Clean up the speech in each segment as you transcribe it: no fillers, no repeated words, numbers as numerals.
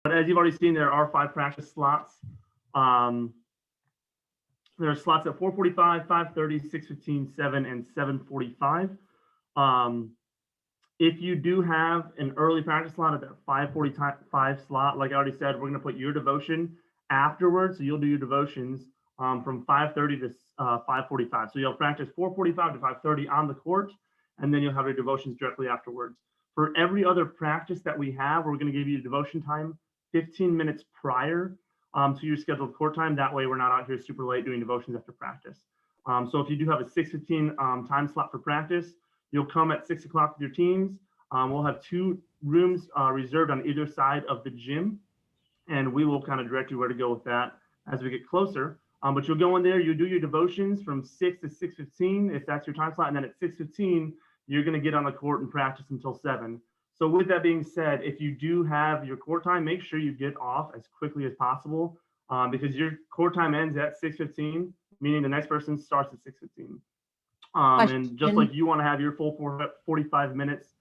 But as you've already seen, there are 5 practice slots. Um, there are slots at 4:45, 5:30, 6:15, 7, and 7:45. Um, if you do have an early practice slot at that 5:45 slot, like I already said, we're going to put your devotion afterwards. So you'll do your devotions from 5:30 to 5:45. So you'll practice 4:45 to 5:30 on the court, and then you'll have your devotions directly afterwards. For every other practice that we have, we're going to give you devotion time 15 minutes prior to your scheduled court time. That way, we're not out here super late doing devotions after practice. So if you do have a 6:15 time slot for practice, you'll come at 6 o'clock with your teams. We'll have 2 rooms reserved on either side of the gym, and we will kind of direct you where to go with that as we get closer. But you'll go in there, you do your devotions from 6 to 6:15 if that's your time slot, and then at 6:15 you're going to get on the court and practice until 7. So with that being said, if you do have your court time, make sure you get off as quickly as possible because your court time ends at 6:15, meaning the next person starts at 6:15. And just like you want to have your full 45 minutes,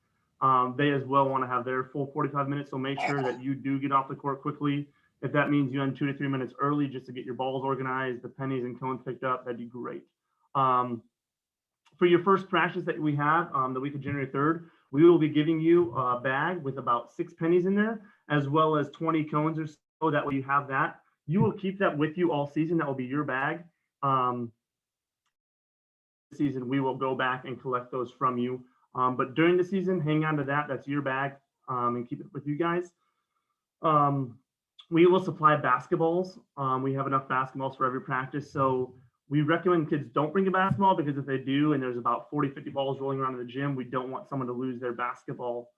they as well want to have their full 45 minutes. So make sure that you do get off the court quickly. If that means you end 2 to 3 minutes early just to get your balls organized, the pennies and cones picked up, that'd be great. For your first practice that we have the week of January 3rd, we will be giving you a bag with about 6 pennies in there, as well as 20 cones or so. That way you have that. You will keep that with you all season. That will be your bag. Season, we will go back and collect those from you. But during the season, hang on to that. That's your bag and keep it with you guys. We will supply basketballs. We have enough basketballs for every practice. So we recommend kids don't bring a basketball because if they do, and there's about 40, 50 balls rolling around in the gym, we don't want someone to lose their basketball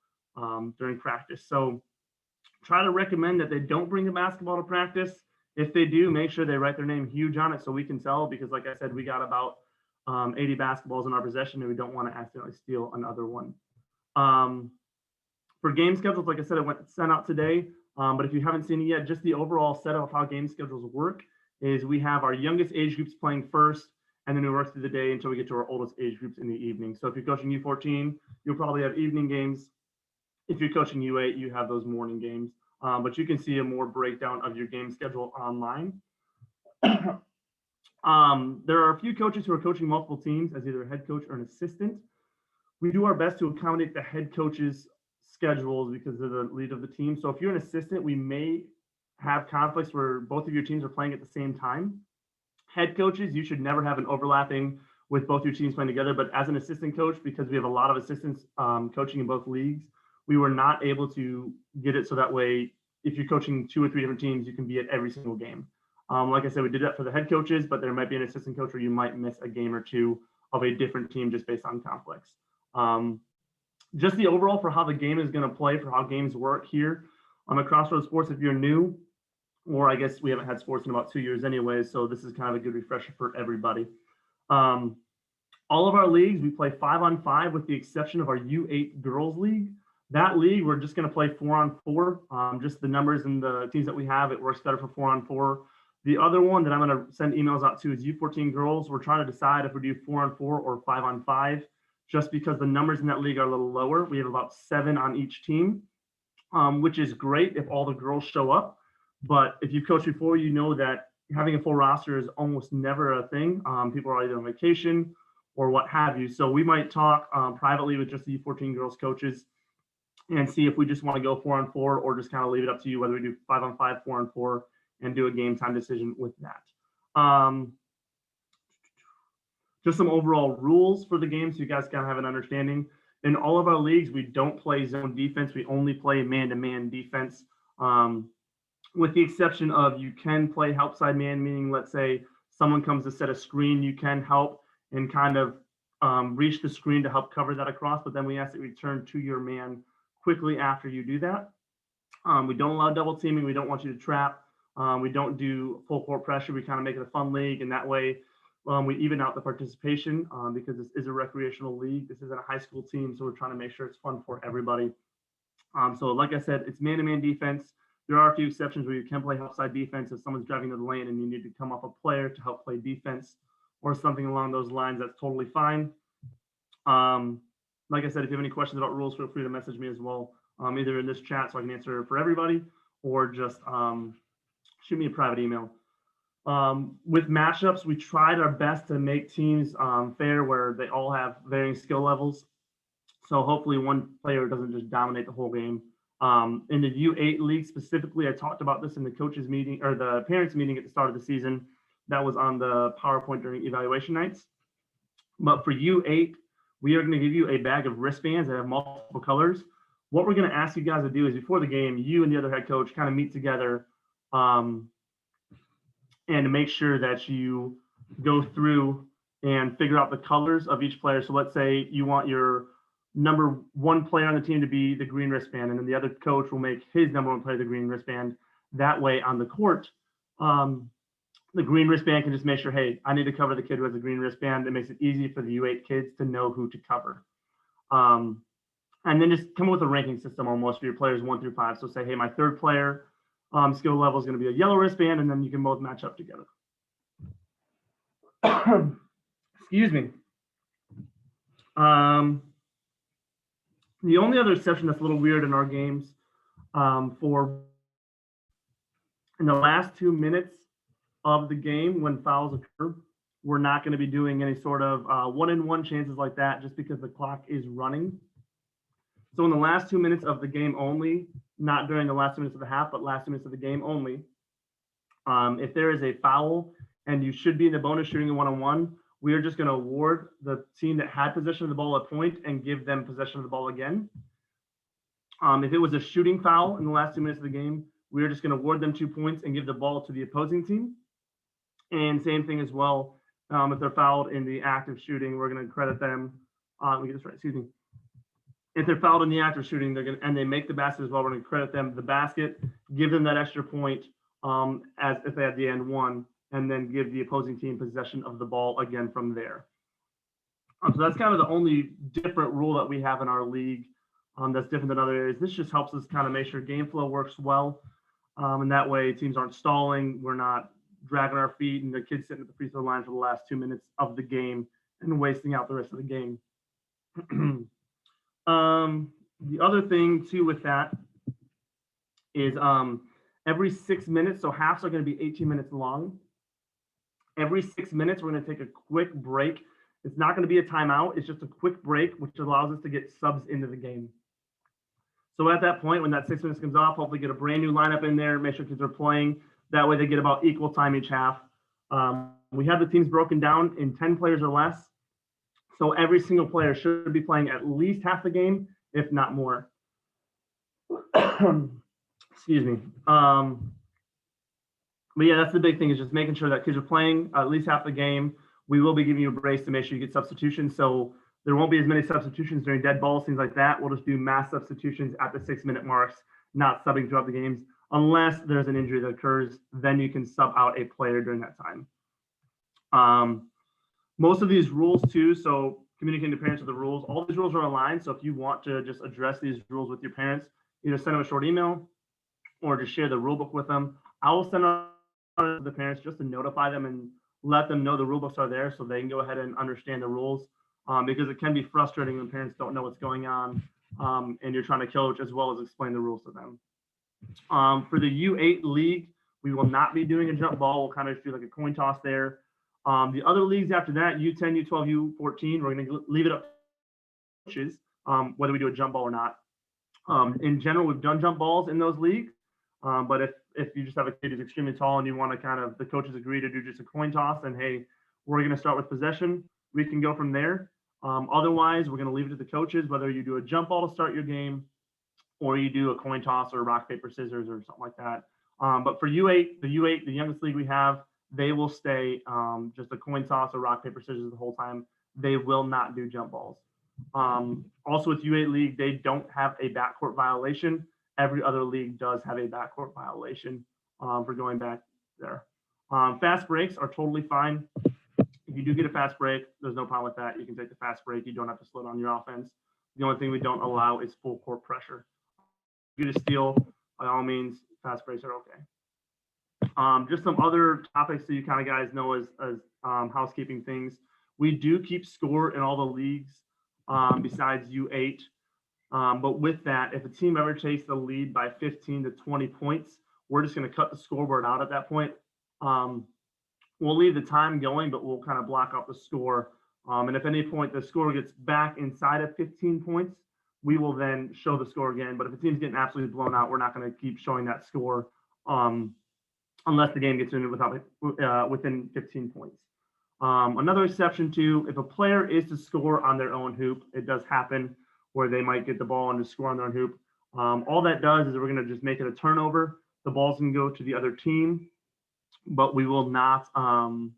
during practice. So try to recommend that they don't bring a basketball to practice. If they do, make sure they write their name huge on it so we can tell, because like I said, we got about 80 basketballs in our possession and we don't want to accidentally steal another one. For game schedules, like I said, it went sent out today. But if you haven't seen it yet, just the overall setup of how game schedules work is we have our youngest age groups playing first, and then we work through the day until we get to our oldest age groups in the evening. So if you're coaching U14, you'll probably have evening games. If you're coaching U8, you have those morning games. But you can see a more breakdown of your game schedule online. There are a few coaches who are coaching multiple teams as either a head coach or an assistant. We do our best to accommodate the head coach's schedules because they're the lead of the team. So if you're an assistant, we may have conflicts where both of your teams are playing at the same time. Head coaches, you should never have an overlapping with both your teams playing together. But as an assistant coach, because we have a lot of assistants coaching in both leagues, we were not able to get it so that way, if you're coaching 2 or 3 different teams, you can be at every single game. Like I said, we did that for the head coaches, but there might be an assistant coach where you might miss a game or two of a different team just based on conflicts. Just the overall for how the game is going to play, for how games work here at Crossroads Sports, if you're new, or I guess we haven't had sports in about 2 years anyway, so this is kind of a good refresher for everybody. All of our leagues, we play 5-on-5 with the exception of our U8 girls league. That league, we're just going to play 4-on-4. Just the numbers and the teams that we have, it works better for 4-on-4. The other one that I'm going to send emails out to is U14 girls. We're trying to decide if we do 4-on-4 or 5-on-5, just because the numbers in that league are a little lower. We have about 7 on each team, which is great if all the girls show up. But if you've coached before, you know that having a full roster is almost never a thing. People are either on vacation or what have you. So we might talk privately with just the U14 girls coaches and see if we just want to go 4-on-4 or just kind of leave it up to you whether we do 5-on-5, 4-on-4, and do a game time decision with that. Just some overall rules for the game so you guys kind of have an understanding. In all of our leagues, we don't play zone defense. We only play man-to-man defense. With the exception of you can play help side man, meaning let's say someone comes to set a screen, you can help and kind of reach the screen to help cover that across, but then we ask that you return to your man quickly after you do that. We don't allow double teaming. We don't want you to trap. We don't do full court pressure. We kind of make it a fun league, and that way we even out the participation because this is a recreational league. This isn't a high school team, so we're trying to make sure it's fun for everybody. So like I said, it's man-to-man defense. There are a few exceptions where you can play outside defense if someone's driving to the lane and you need to come off a player to help play defense or something along those lines. That's totally fine. Like I said, if you have any questions about rules, feel free to message me as well, either in this chat so I can answer for everybody, or just shoot me a private email. With matchups, we tried our best to make teams fair where they all have varying skill levels. So hopefully one player doesn't just dominate the whole game. In the U8 league specifically, I talked about this in the coaches meeting or the parents meeting at the start of the season. That was on the PowerPoint during evaluation nights. But for U8, we are going to give you a bag of wristbands that have multiple colors. What we're going to ask you guys to do is before the game, you and the other head coach kind of meet together and to make sure that you go through and figure out the colors of each player. So let's say you want your number one player on the team to be the green wristband, and then the other coach will make his number one player the green wristband. That way on the court, the green wristband can just make sure, hey, I need to cover the kid who has a green wristband. It makes it easy for the U8 kids to know who to cover. And then just come up with a ranking system almost for your players 1 through 5. So say, hey, my third player skill level is going to be a yellow wristband, and then you can both match up together. Excuse me. The only other exception that's a little weird in our games for in the last 2 minutes of the game when fouls occur, we're not going to be doing any sort of 1-in-1 chances like that just because the clock is running. So in the last 2 minutes of the game only, not during the last 2 minutes of the half, but last 2 minutes of the game only, if there is a foul and you should be in the bonus shooting a 1-on-1, we are just going to award the team that had possession of the ball a point and give them possession of the ball again. If it was a shooting foul in the last 2 minutes of the game, we are just going to award them 2 points and give the ball to the opposing team. And same thing as well. If they're fouled in the act of shooting, we're going to credit them. Let me get this right. Excuse me. If they're fouled in the act of shooting, and they make the basket as well, we're going to credit them the basket, give them that extra point as if they had the and one, and then give the opposing team possession of the ball again from there. So that's kind of the only different rule that we have in our league that's different than other areas. This just helps us kind of make sure game flow works well. And that way teams aren't stalling. We're not dragging our feet and the kids sitting at the free throw line for the last 2 minutes of the game and wasting out the rest of the game. The other thing too with that is every 6 minutes, so halves are going to be 18 minutes long. Every 6 minutes, we're going to take a quick break. It's not going to be a timeout. It's just a quick break, which allows us to get subs into the game. So at that point, when that 6 minutes comes off, hopefully get a brand new lineup in there, make sure kids are playing. That way they get about equal time each half. We have the teams broken down in 10 players or less. So every single player should be playing at least half the game, if not more. Excuse me. But yeah, that's the big thing is just making sure that kids are playing at least half the game. We will be giving you a brace to make sure you get substitutions. So there won't be as many substitutions during dead balls, things like that. We'll just do mass substitutions at the 6 minute marks, not subbing throughout the games. Unless there's an injury that occurs, then you can sub out a player during that time. Most of these rules too, so communicating to parents of the rules, all these rules are aligned. So if you want to just address these rules with your parents, either send them a short email or just share the rule book with them. I will send out to the parents just to notify them and let them know the rule books are there so they can go ahead and understand the rules because it can be frustrating when parents don't know what's going on and you're trying to coach as well as explain the rules to them. For the U8 league, we will not be doing a jump ball. We'll kind of do like a coin toss there. The other leagues after that, U10, U12, U14, we're going to leave it up to coaches, whether we do a jump ball or not. In general, we've done jump balls in those leagues, but if you just have a kid who's extremely tall and you want to kind of, the coaches agree to do just a coin toss and hey, we're going to start with possession, we can go from there. Otherwise, we're going to leave it to the coaches, whether you do a jump ball to start your game or you do a coin toss or rock, paper, scissors or something like that. But for U8, the youngest league we have, they will stay just a coin toss or rock, paper, scissors the whole time. They will not do jump balls. Also with U8 league, they don't have a backcourt violation. Every other league does have a backcourt violation for going back there. Fast breaks are totally fine. If you do get a fast break, there's no problem with that. You can take the fast break. You don't have to slow down your offense. The only thing we don't allow is full court pressure. If you get a steal, by all means, fast breaks are okay. Just some other topics so you kind of guys know as housekeeping things. We do keep score in all the leagues besides U8. But with that, if a team ever takes the lead by 15 to 20 points, we're just going to cut the scoreboard out at that point. We'll leave the time going, but we'll kind of block out the score. And if at any point the score gets back inside of 15 points, we will then show the score again. But if a team's getting absolutely blown out, we're not going to keep showing that score unless the game gets in within 15 points. Another exception too, if a player is to score on their own hoop, it does happen where they might get the ball and just score on their own hoop. All that does is we're going to just make it a turnover. The ball's going to go to the other team, but we will not count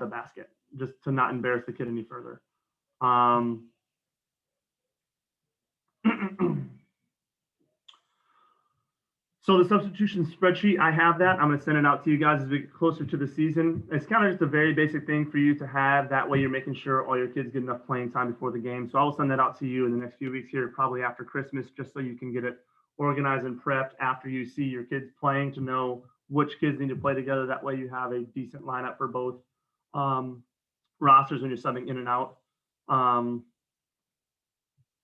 the basket, just to not embarrass the kid any further. So the substitution spreadsheet, I have that. I'm going to send it out to you guys as we get closer to the season. It's kind of just a very basic thing for you to have. That way you're making sure all your kids get enough playing time before the game. So I will send that out to you in the next few weeks here, probably after Christmas, just so you can get it organized and prepped after you see your kids playing to know which kids need to play together. That way you have a decent lineup for both rosters when you're subbing in and out.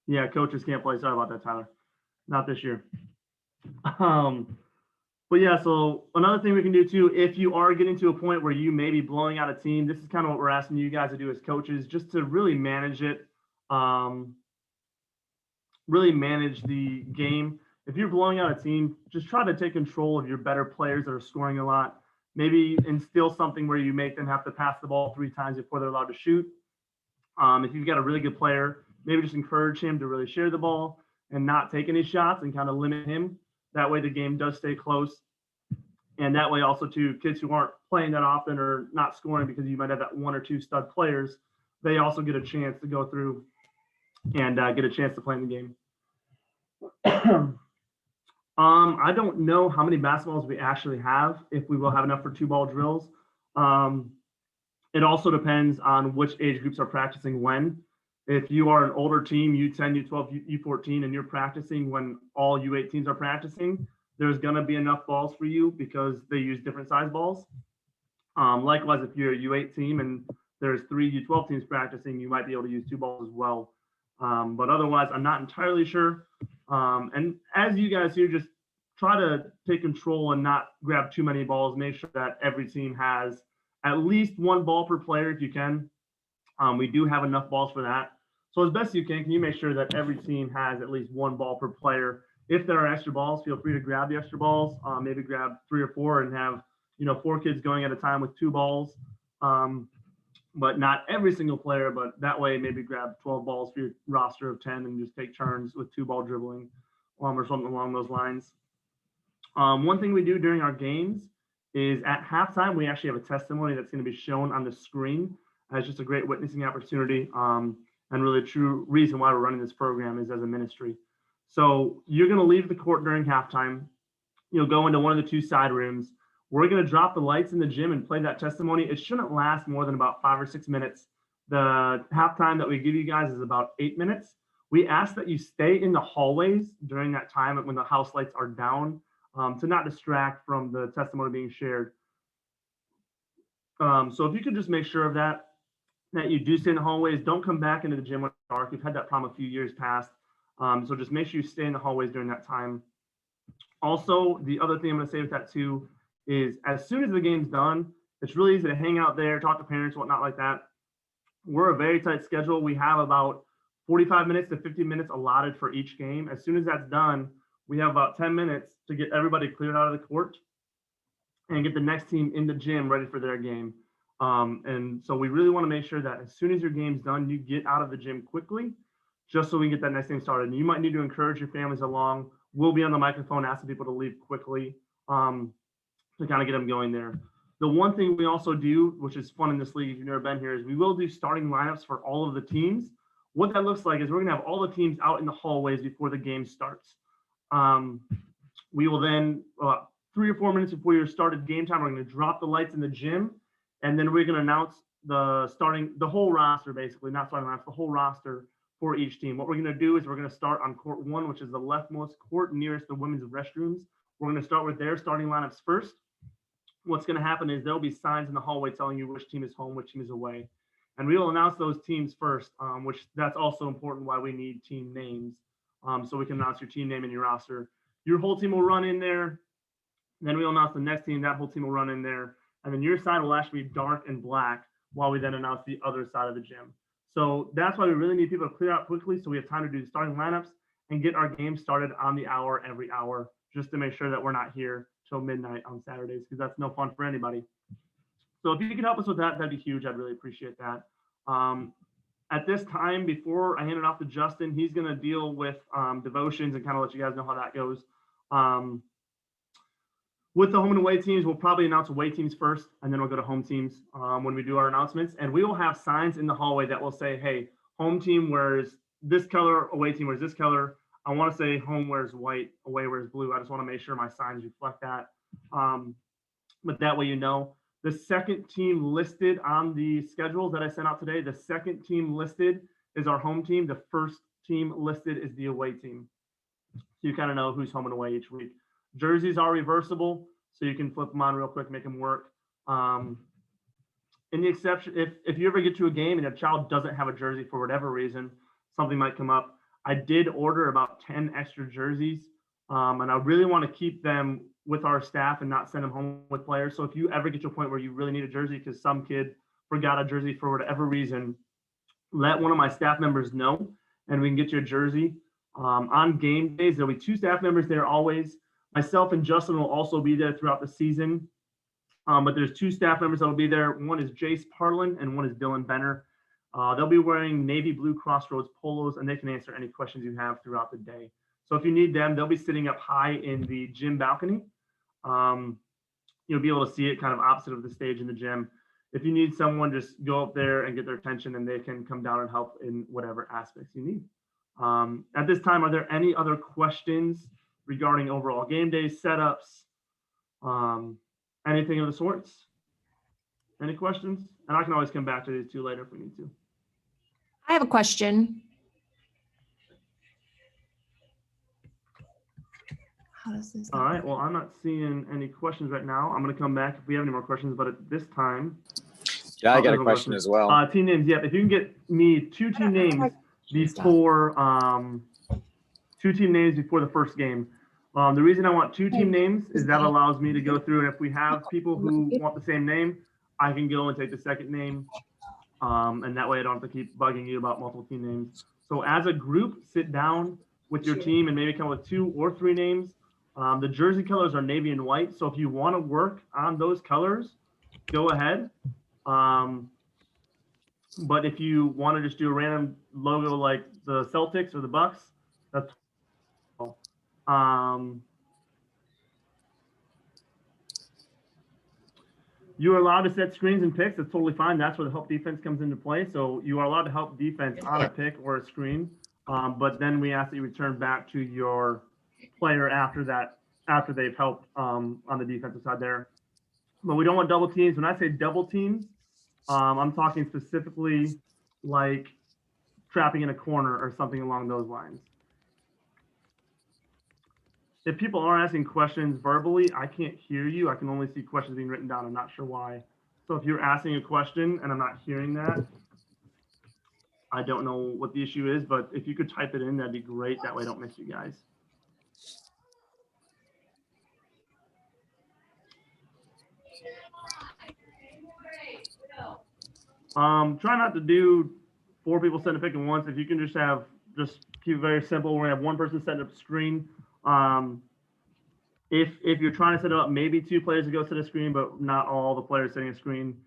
Yeah, coaches can't play. Sorry about that, Tyler. Not this year. But yeah, so another thing we can do too, if you are getting to a point where you may be blowing out a team, this is kind of what we're asking you guys to do as coaches, just to really manage it, really manage the game. If you're blowing out a team, just try to take control of your better players that are scoring a lot. Maybe instill something where you make them have to pass the ball 3 times before they're allowed to shoot. If you've got a really good player, maybe just encourage him to really share the ball and not take any shots and kind of limit him. That way the game does stay close. And that way also too, kids who aren't playing that often or not scoring because you might have that 1 or 2 stud players, they also get a chance to go through and get a chance to play in the game. I don't know how many basketballs we actually have, if we will have enough for 2-ball drills. It also depends on which age groups are practicing when. If you are an older team, U10, U12, U14, and you're practicing when all U18s are practicing, there's going to be enough balls for you because they use different size balls. Likewise, if you're a U8 team and there's 3 U12 teams practicing, you might be able to use 2 balls as well. But otherwise, I'm not entirely sure. And as you guys here, just try to take control and not grab too many balls. Make sure that every team has at least 1 ball per player if you can. We do have enough balls for that. So as best you can you make sure that every team has at least 1 ball per player? If there are extra balls, feel free to grab the extra balls. Maybe grab 3 or 4 and have 4 kids going at a time with 2 balls. But not every single player, but that way maybe grab 12 balls for your roster of 10 and just take turns with 2-ball dribbling or something along those lines. One thing we do during our games is at halftime, we actually have a testimony that's going to be shown on the screen. It's just a great witnessing opportunity, and really a true reason why we're running this program is as a ministry. So you're going to leave the court during halftime. You'll go into one of the 2 side rooms. We're going to drop the lights in the gym and play that testimony. It shouldn't last more than about 5 or 6 minutes. The halftime that we give you guys is about 8 minutes. We ask that you stay in the hallways during that time when the house lights are down to not distract from the testimony being shared. So if you could just make sure of that you do stay in the hallways. Don't come back into the gym when it's dark. We've had that problem a few years past. So just make sure you stay in the hallways during that time. Also, the other thing I'm going to say with that too is as soon as the game's done, it's really easy to hang out there, talk to parents, whatnot like that. We're a very tight schedule. We have about 45 minutes to 50 minutes allotted for each game. As soon as that's done, we have about 10 minutes to get everybody cleared out of the court and get the next team in the gym ready for their game. And so we really want to make sure that as soon as your game's done, you get out of the gym quickly, just so we can get that next game started. And you might need to encourage your families along. We'll be on the microphone asking people to leave quickly to kind of get them going there. The one thing we also do, which is fun in this league if you've never been here, is we will do starting lineups for all of the teams. What that looks like is we're going to have all the teams out in the hallways before the game starts. We will then, 3 or 4 minutes before your started game time, we're going to drop the lights in the gym. And then we're going to announce the whole roster, basically, not starting lineups, the whole roster for each team. What we're going to do is we're going to start on court 1, which is the leftmost court nearest the women's restrooms. We're going to start with their starting lineups first. What's going to happen is there'll be signs in the hallway telling you which team is home, which team is away. And we will announce those teams first, which that's also important why we need team names. So we can announce your team name and your roster. Your whole team will run in there. Then we'll announce the next team. That whole team will run in there. And then your side will actually be dark and black while we then announce the other side of the gym. So that's why we really need people to clear out quickly so we have time to do the starting lineups and get our game started on the hour every hour, just to make sure that we're not here till midnight on Saturdays, because that's no fun for anybody. So if you could help us with that, that'd be huge. I'd really appreciate that. At this time, before I hand it off to Justin, he's going to deal with devotions and kind of let you guys know how that goes. With the home and away teams, we'll probably announce away teams first, and then we'll go to home teams when we do our announcements. And we will have signs in the hallway that will say, hey, home team wears this color, away team wears this color. I want to say home wears white, away wears blue. I just want to make sure my signs reflect that. But that way you know. The second team listed on the schedules that I sent out today, the second team listed is our home team. The first team listed is the away team. So you kind of know who's home and away each week. Jerseys are reversible, so you can flip them on real quick, make them work. In the exception, if you ever get to a game and a child doesn't have a jersey for whatever reason, something might come up. I did order about 10 extra jerseys, and I really want to keep them with our staff and not send them home with players. So if you ever get to a point where you really need a jersey because some kid forgot a jersey for whatever reason, let one of my staff members know, and we can get you a jersey. On game days, there'll be 2 staff members there always. Myself and Justin will also be there throughout the season. But there's 2 staff members that will be there. One is Jace Parlin and one is Dylan Benner. They'll be wearing navy blue Crossroads polos, and they can answer any questions you have throughout the day. So if you need them, they'll be sitting up high in the gym balcony. You'll be able to see it kind of opposite of the stage in the gym. If you need someone, just go up there and get their attention, and they can come down and help in whatever aspects you need. At this time, are there any other questions regarding overall game day setups, anything of the sorts? Any questions? And I can always come back to these 2 later if we need to. I have a question. How does this? All right. Well, I'm not seeing any questions right now. I'm going to come back if we have any more questions, but at this time. Yeah, I got a question as well. Team names. Yep. If you can get me 2 team names before 2 team names before the first game. The reason I want 2 team names is that allows me to go through, and if we have people who want the same name, I can go and take the second name. And that way I don't have to keep bugging you about multiple team names. So as a group, sit down with your team and maybe come up with 2 or 3 names. The jersey colors are navy and white. So if you want to work on those colors, go ahead. But if you want to just do a random logo like the Celtics or the Bucks, that's you are allowed to set screens and picks. That's totally fine. That's where the help defense comes into play. So you are allowed to help defense on a pick or a screen. But then we ask that you return back to your player after that, after they've helped on the defensive side there. But we don't want double teams. When I say double teams, I'm talking specifically like trapping in a corner or something along those lines. If people are asking questions verbally, I can't hear you. I can only see questions being written down. I'm not sure why. So if you're asking a question and I'm not hearing that, I don't know what the issue is, but if you could type it in, that'd be great. That way I don't miss you guys. Try not to do 4 people setting a pick at once. If you can just keep it very simple. We're gonna have 1 person setting up a screen. If you're trying to set it up, maybe 2 players to go set a screen, but not all the players setting a screen,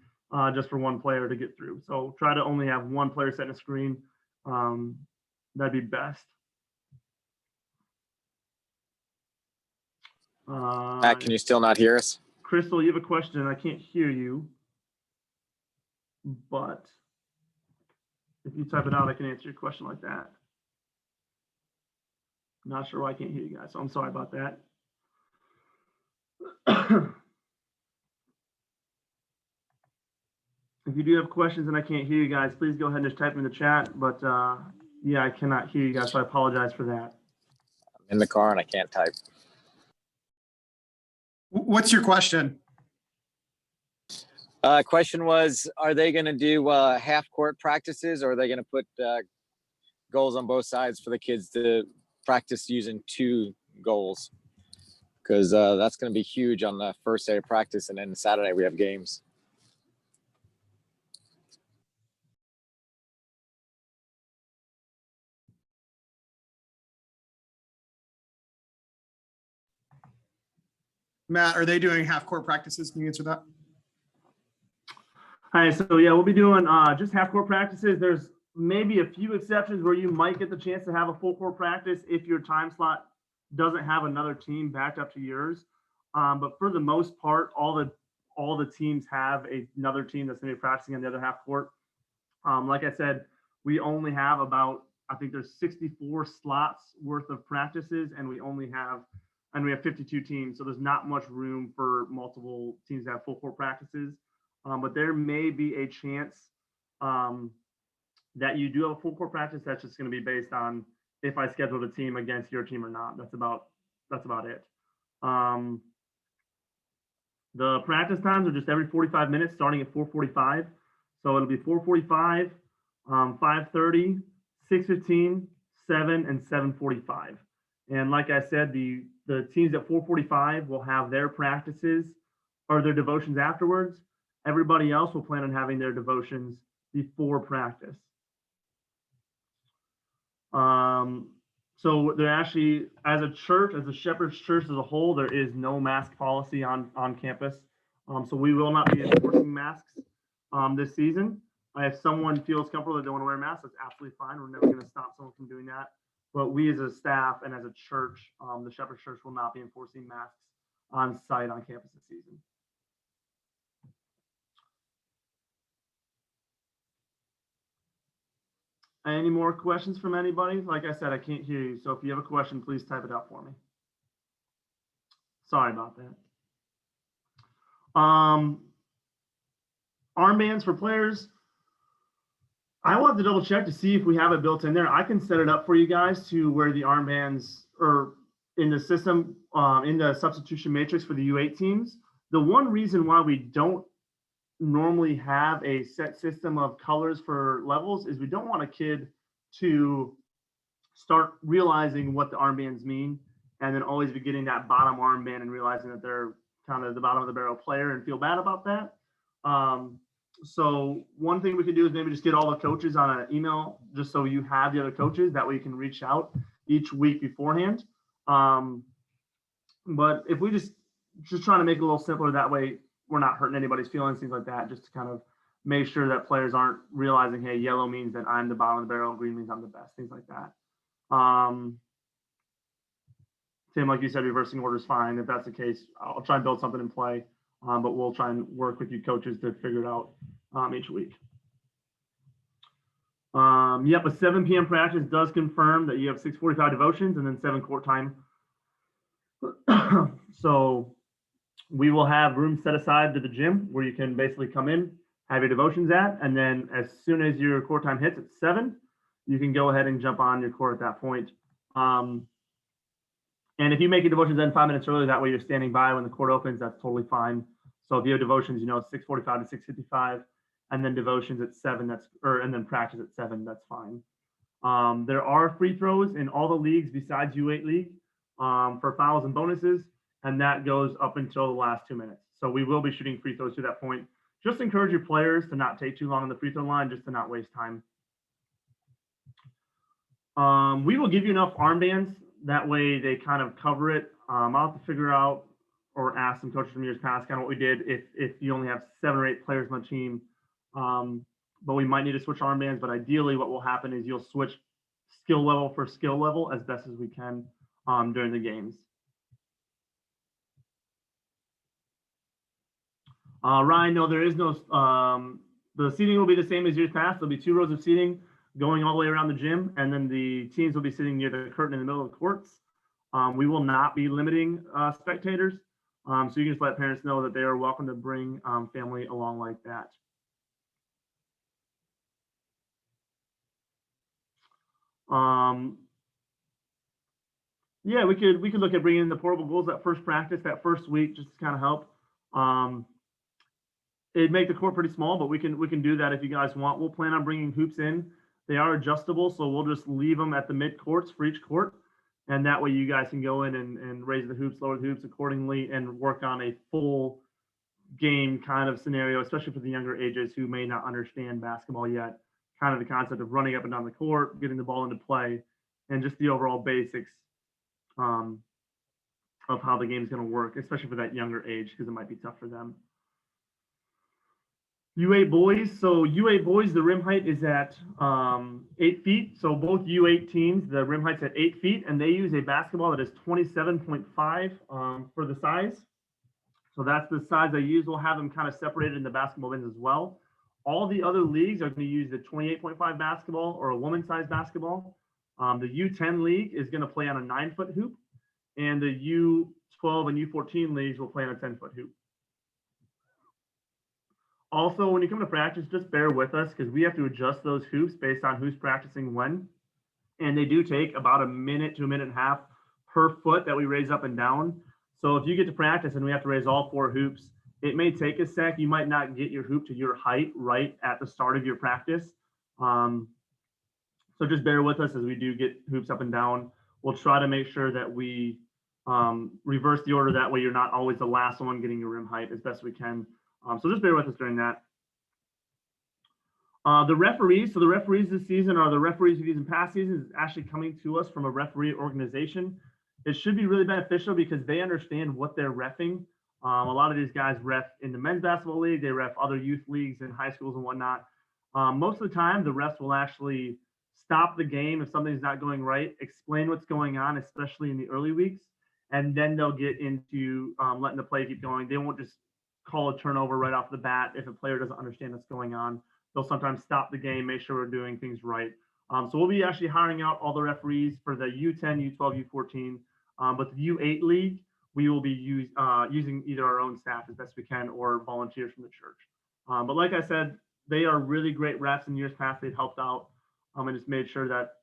just for 1 player to get through. So try to only have 1 player setting a screen. That'd be best. Matt, can you still not hear us? Crystal, you have a question. I can't hear you, but if you type it out, I can answer your question like that. Not sure why I can't hear you guys, so I'm sorry about that. If you do have questions and I can't hear you guys, please go ahead and just type in the chat. But yeah, I cannot hear you guys, so I apologize for that. I'm in the car and I can't type. What's your question? Question was, are they going to do half court practices, or are they going to put goals on both sides for the kids to practice using 2 goals? Because that's going to be huge on the first day of practice, and then Saturday we have games. Matt, are they doing half court practices? Can you answer that? All right, so yeah, we'll be doing just half court practices. There's maybe a few exceptions where you might get the chance to have a full court practice if your time slot doesn't have another team backed up to yours. But for the most part, all the teams have another team that's going to be practicing on the other half court. Like I said, we only have about, I think there's 64 slots worth of practices, and we have 52 teams, so there's not much room for multiple teams to have full court practices. But there may be a chance that you do have a full court practice. That's just going to be based on if I scheduled a team against your team or not. That's about it. The practice times are just every 45 minutes, starting at 4:45. So it'll be 4:45, 5:30, 6:15, 7, and 7:45. And like I said, the teams at 4:45 will have their practices or their devotions afterwards. Everybody else will plan on having their devotions before practice. So they're actually, as a church, as a Shepherd's Church as a whole, there is no mask policy on campus. So we will not be enforcing masks this season. If someone feels comfortable that they want to wear a mask, that's absolutely fine. We're never going to stop someone from doing that. But we as a staff and as a church, the Shepherd's Church will not be enforcing masks on site on campus this season. Any more questions from anybody? Like I said, I can't hear you. So if you have a question, please type it out for me. Sorry about that. Armbands for players. I will have to double check to see if we have it built in there. I can set it up for you guys to where the armbands are in the system, in the substitution matrix for the U8 teams. The one reason why we don't normally have a set system of colors for levels is we don't want a kid to start realizing what the armbands mean and then always be getting that bottom armband and realizing that they're kind of the bottom of the barrel player and feel bad about that. So one thing we could do is maybe just get all the coaches on an email just so you have the other coaches. That way you can reach out each week beforehand. But if we just trying to make it a little simpler, that way we're not hurting anybody's feelings, things like that, just to kind of make sure that players aren't realizing, hey, yellow means that I'm the bottom of the barrel, green means I'm the best, things like that. Tim, like you said, reversing order is fine. If that's the case, I'll try and build something in play, but we'll try and work with you coaches to figure it out each week. Yep, a 7 p.m. practice does confirm that you have 6:45 devotions and then 7 court time. So we will have room set aside to the gym where you can basically come in, have your devotions at, and then as soon as your court time hits at 7, you can go ahead and jump on your court at that point. And if you make your devotions in 5 minutes early, that way you're standing by when the court opens, that's totally fine. So if you have devotions, you know, it's 6:45 to 6:55, and then devotions at 7, and then practice at 7, that's fine. There are free throws in all the leagues besides U8 League for fouls and bonuses, and that goes up until the last 2 minutes. So we will be shooting free throws to that point. Just encourage your players to not take too long on the free throw line, just to not waste time. We will give you enough armbands. That way they kind of cover it. I'll have to figure out or ask some coaches from years past kind of what we did if you only have 7 or 8 players on the team. But we might need to switch armbands. But ideally what will happen is you'll switch skill level for skill level as best as we can during the games. Ryan, no, there is no, the seating will be the same as years past. There'll be 2 rows of seating going all the way around the gym, and then the teams will be sitting near the curtain in the middle of the courts. We will not be limiting spectators. So you can just let parents know that they are welcome to bring family along like that. Yeah, we could look at bringing in the portable goals that first practice, that first week, just to kind of help. it'd make the court pretty small, but we can do that if you guys want. We'll plan on bringing hoops in. They are adjustable, so we'll just leave them at the mid courts for each court. And that way you guys can go in and raise the hoops, lower the hoops accordingly, and work on a full game kind of scenario, especially for the younger ages who may not understand basketball yet. Kind of the concept of running up and down the court, getting the ball into play, and just the overall basics of how the game is going to work, especially for that younger age, because it might be tough for them. U8 boys. So U8 boys, the rim height is at 8 feet. So both U8 teams, the rim height's at 8 feet, and they use a basketball that is 27.5 for the size. So that's the size they use. We'll have them kind of separated in the basketball bins as well. All the other leagues are going to use the 28.5 basketball or a woman-sized basketball. The U10 league is going to play on a 9-foot hoop, and the U12 and U14 leagues will play on a 10-foot hoop. Also, when you come to practice, just bear with us because we have to adjust those hoops based on who's practicing when. And they do take about a minute to a minute and a half per foot that we raise up and down. So if you get to practice and we have to raise all 4 hoops, it may take a sec. You might not get your hoop to your height right at the start of your practice. So just bear with us as we do get hoops up and down. We'll try to make sure that we reverse the order. That way you're not always the last one getting your rim height as best we can. So just bear with us during that. The referees, so the referees this season are the referees we've used in past seasons, actually coming to us from a referee organization. It should be really beneficial because they understand what they're reffing. A lot of these guys ref in the men's basketball league, they ref other youth leagues in high schools and whatnot. Most of the time, the refs will actually stop the game if something's not going right, explain what's going on, especially in the early weeks, and then they'll get into letting the play keep going. They won't just call a turnover right off the bat if a player doesn't understand what's going on. They'll sometimes stop the game, make sure we're doing things right. So we'll be actually hiring out all the referees for the U10, U12, U14, but the U8 league, we will be using either our own staff as best we can or volunteers from the church. But like I said, they are really great refs. In years past, they've helped out and just made sure that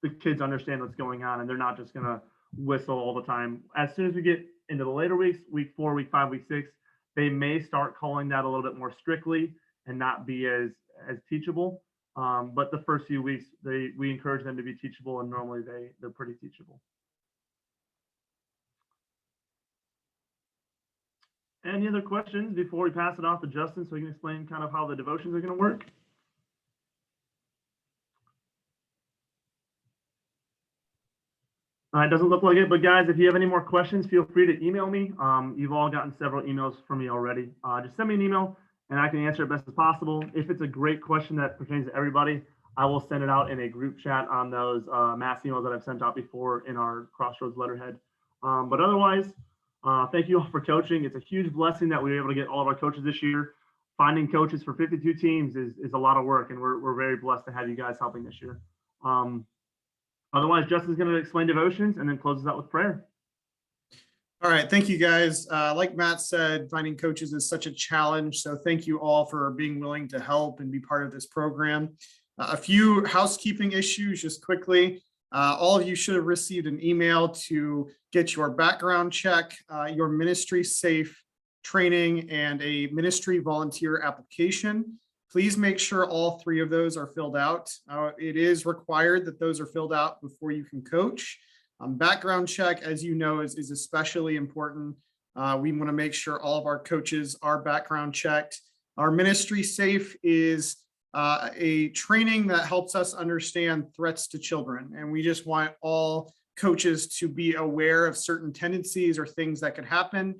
the kids understand what's going on and they're not just gonna whistle all the time. As soon as we get into the later weeks, week 4, week 5, week 6, they may start calling that a little bit more strictly and not be as teachable. But the first few weeks, we encourage them to be teachable, and normally they're pretty teachable. Any other questions before we pass it off to Justin so he can explain kind of how the devotions are going to work? It doesn't look like it, but guys, if you have any more questions, feel free to email me. You've all gotten several emails from me already. Just send me an email and I can answer it best as possible. If it's a great question that pertains to everybody, I will send it out in a group chat on those mass emails that I've sent out before in our Crossroads letterhead. But otherwise, thank you all for coaching. It's a huge blessing that we were able to get all of our coaches this year. Finding coaches for 52 teams is a lot of work, and we're very blessed to have you guys helping this year. Otherwise, Justin's going to explain devotions and then close us out with prayer. All right, thank you guys. Like Matt said, finding coaches is such a challenge. So thank you all for being willing to help and be part of this program. A few housekeeping issues just quickly. All of you should have received an email to get your background check, your ministry safe training, and a ministry volunteer application. Please make sure all 3 of those are filled out. It is required that those are filled out before you can coach. Background check, as you know, is especially important. We want to make sure all of our coaches are background checked. Our ministry safe is a training that helps us understand threats to children. And we just want all coaches to be aware of certain tendencies or things that could happen.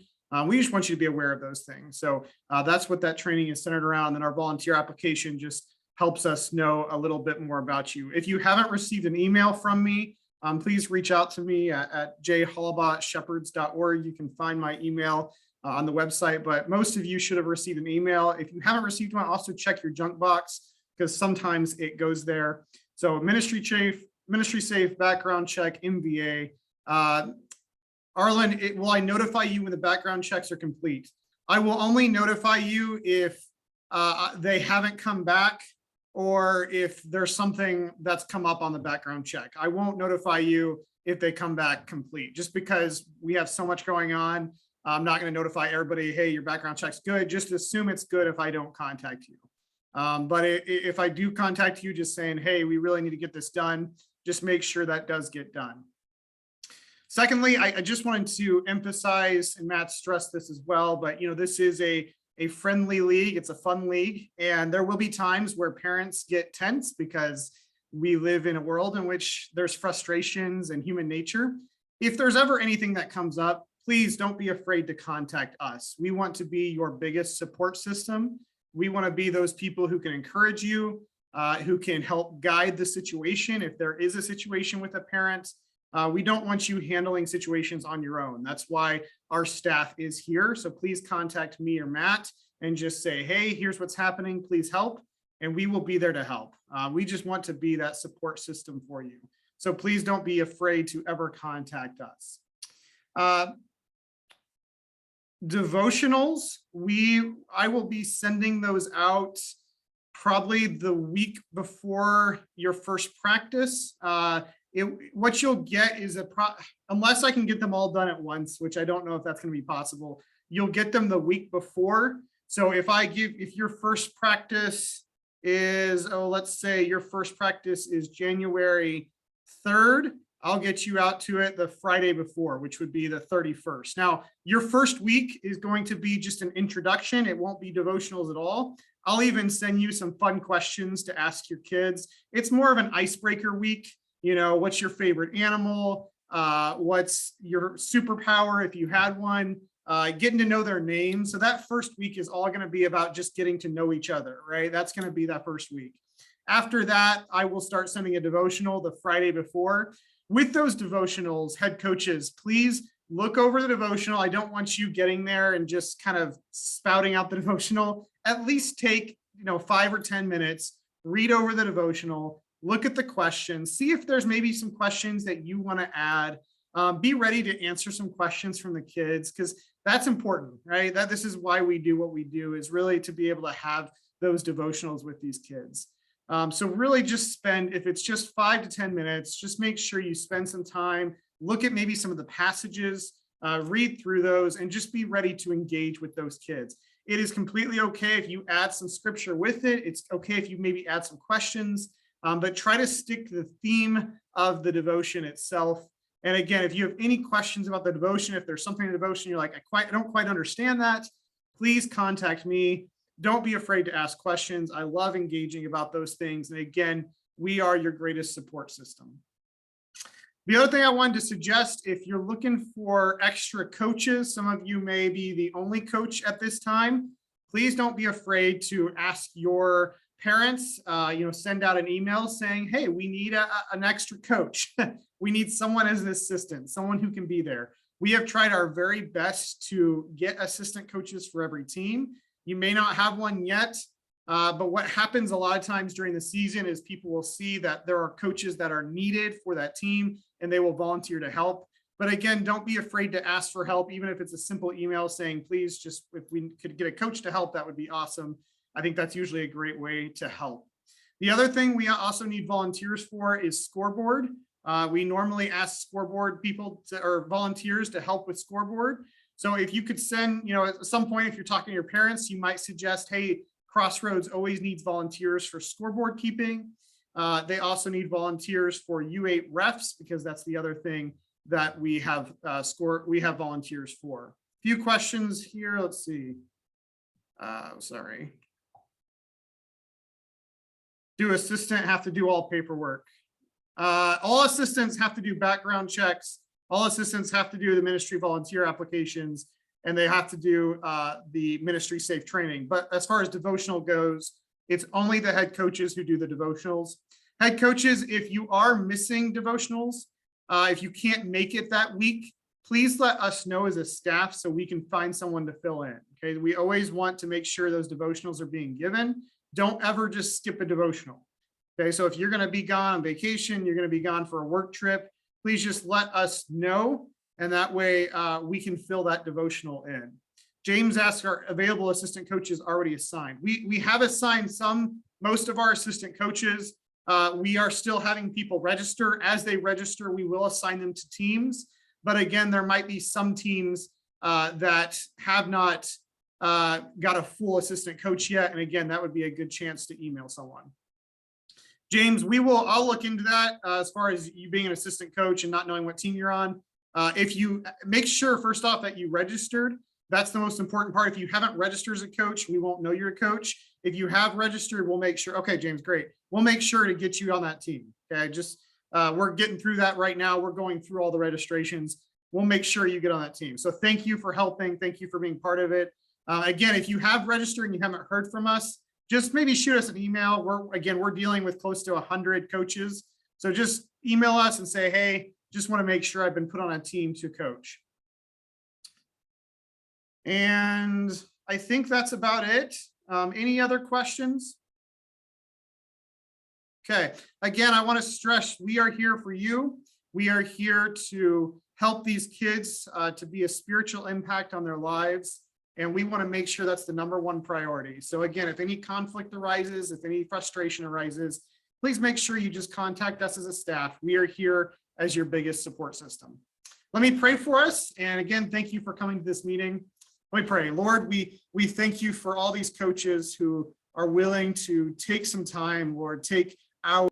We just want you to be aware of those things. So that's what that training is centered around. And our volunteer application just helps us know a little bit more about you. If you haven't received an email from me, please reach out to me at jhollibaugh@shepherds.org. You can find my email on the website, but most of you should have received an email. If you haven't received one, also check your junk box because sometimes it goes there. So ministry safe, background check, MVA. Arlen, will I notify you when the background checks are complete? I will only notify you if they haven't come back or if there's something that's come up on the background check. I won't notify you if they come back complete, just because we have so much going on. I'm not going to notify everybody, hey, your background check's good. Just assume it's good if I don't contact you. But if I do contact you, just saying, hey, we really need to get this done, just make sure that does get done. Secondly, I just wanted to emphasize, and Matt stressed this as well, but this is a friendly league. It's a fun league. And there will be times where parents get tense because we live in a world in which there's frustrations and human nature. If there's ever anything that comes up, please don't be afraid to contact us. We want to be your biggest support system. We want to be those people who can encourage you, who can help guide the situation. If there is a situation with a parent, we don't want you handling situations on your own. That's why our staff is here. So please contact me or Matt and just say, hey, here's what's happening, please help. And we will be there to help. We just want to be that support system for you. So please don't be afraid to ever contact us. Devotionals, I will be sending those out probably the week before your first practice. What you'll get is unless I can get them all done at once, which I don't know if that's going to be possible, you'll get them the week before. So if your first practice is, let's say your first practice is January 3rd, I'll get you out to it the Friday before, which would be the 31st. Now, your first week is going to be just an introduction. It won't be devotionals at all. I'll even send you some fun questions to ask your kids. It's more of an icebreaker week. What's your favorite animal? What's your superpower if you had one? Getting to know their names. So that first week is all going to be about just getting to know each other, right? That's going to be that first week. After that, I will start sending a devotional the Friday before. With those devotionals, head coaches, please look over the devotional. I don't want you getting there and just kind of spouting out the devotional. At least take 5 or 10 minutes, read over the devotional, look at the questions, see if there's maybe some questions that you want to add. Be ready to answer some questions from the kids, because that's important, right? This is why we do what we do, is really to be able to have those devotionals with these kids. So really just spend, if it's just 5 to 10 minutes, just make sure you spend some time, look at maybe some of the passages, read through those, and just be ready to engage with those kids. It is completely okay if you add some scripture with it. It's okay if you maybe add some questions, but try to stick to the theme of the devotion itself. And again, if you have any questions about the devotion, if there's something in the devotion you're like, I don't quite understand that, please contact me. Don't be afraid to ask questions. I love engaging about those things. And again, we are your greatest support system. The other thing I wanted to suggest, if you're looking for extra coaches, some of you may be the only coach at this time, please don't be afraid to ask your parents, send out an email saying, hey, we need an extra coach. We need someone as an assistant, someone who can be there. We have tried our very best to get assistant coaches for every team. You may not have one yet, but what happens a lot of times during the season is people will see that there are coaches that are needed for that team and they will volunteer to help. But again, don't be afraid to ask for help, even if it's a simple email saying, please, just if we could get a coach to help, that would be awesome. I think that's usually a great way to help. The other thing we also need volunteers for is scoreboard. We normally ask scoreboard people or volunteers to help with scoreboard. So if you could send, at some point, if you're talking to your parents, you might suggest, hey, Crossroads always needs volunteers for scoreboard keeping. They also need volunteers for U8 refs, because that's the other thing that we have volunteers for. A few questions here. Let's see. Sorry. Do assistant have to do all paperwork? All assistants have to do background checks. All assistants have to do the ministry volunteer applications, and they have to do the ministry safe training. But as far as devotional goes, it's only the head coaches who do the devotionals. Head coaches, if you are missing devotionals, if you can't make it that week, please let us know as a staff so we can find someone to fill in. Okay, we always want to make sure those devotionals are being given. Don't ever just skip a devotional. Okay, so if you're going to be gone on vacation, you're going to be gone for a work trip, please just let us know, and that way we can fill that devotional in. James asks, are available assistant coaches already assigned? We have assigned most of our assistant coaches. We are still having people register. As they register, we will assign them to teams. But again, there might be some teams that have not got a full assistant coach yet. And again, that would be a good chance to email someone. James, I'll look into that as far as you being an assistant coach and not knowing what team you're on. If you make sure, first off, that you registered, that's the most important part. If you haven't registered as a coach, we won't know you're a coach. If you have registered, we'll make sure. Okay, James, great. We'll make sure to get you on that team. Okay, just we're getting through that right now. We're going through all the registrations. We'll make sure you get on that team. So thank you for helping. Thank you for being part of it. Again, if you have registered and you haven't heard from us, just maybe shoot us an email. We're dealing with close to 100 coaches. So just email us and say, hey, just want to make sure I've been put on a team to coach. And I think that's about it. Any other questions? Okay, again, I want to stress, we are here for you. We are here to help these kids to be a spiritual impact on their lives. And we want to make sure that's the #1 priority. So again, if any conflict arises, if any frustration arises, please make sure you just contact us as a staff. We are here as your biggest support system. Let me pray for us. And again, thank you for coming to this meeting. Let me pray. Lord, we thank you for all these coaches who are willing to take some time, Lord, take hours